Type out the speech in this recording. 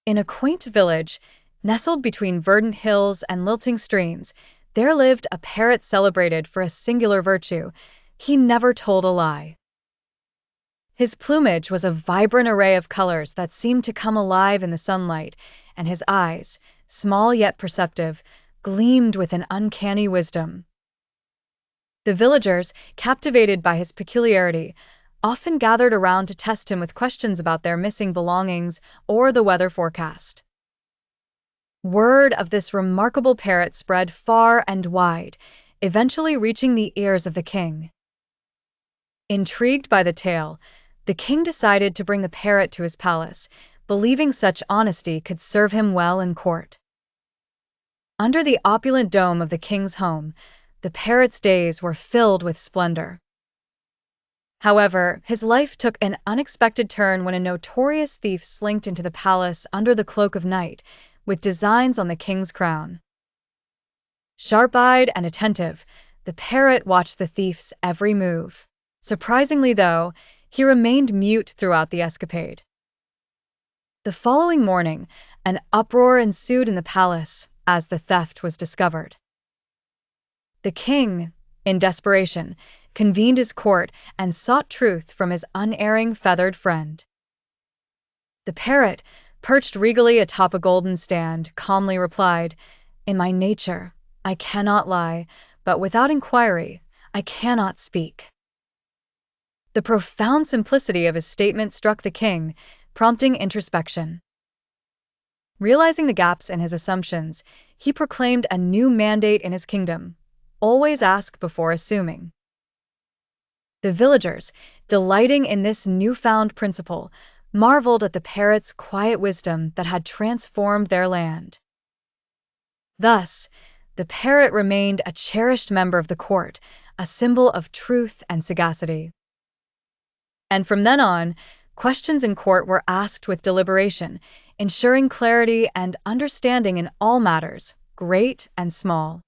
In a quaint village, nestled between verdant hills and lilting streams, there lived a parrot celebrated for a singular virtue: he never told a lie. His plumage was a vibrant array of colors that seemed to come alive in the sunlight, and his eyes, small yet perceptive, gleamed with an uncanny wisdom. The villagers, captivated by his peculiarity, often gathered around to test him with questions about their missing belongings or the weather forecast. Word of this remarkable parrot spread far and wide, eventually reaching the ears of the king. Intrigued by the tale, the king decided to bring the parrot to his palace, believing such honesty could serve him well in court. Under the opulent dome of the king's home, the parrot's days were filled with splendor. However, his life took an unexpected turn when a notorious thief slinked into the palace under the cloak of night, with designs on the king's crown. Sharp-eyed and attentive, the parrot watched the thief's every move. Surprisingly, though, he remained mute throughout the escapade. The following morning, an uproar ensued in the palace as the theft was discovered. The king, in desperation, convened his court and sought truth from his unerring feathered friend. The parrot, perched regally atop a golden stand, calmly replied, "In my nature, I cannot lie, but without inquiry, I cannot speak." The profound simplicity of his statement struck the king, prompting introspection. Realizing the gaps in his assumptions, he proclaimed a new mandate in his kingdom: always ask before assuming. The villagers, delighting in this newfound principle, marveled at the parrot's quiet wisdom that had transformed their land. Thus, the parrot remained a cherished member of the court, a symbol of truth and sagacity. And from then on, questions in court were asked with deliberation, ensuring clarity and understanding in all matters, great and small.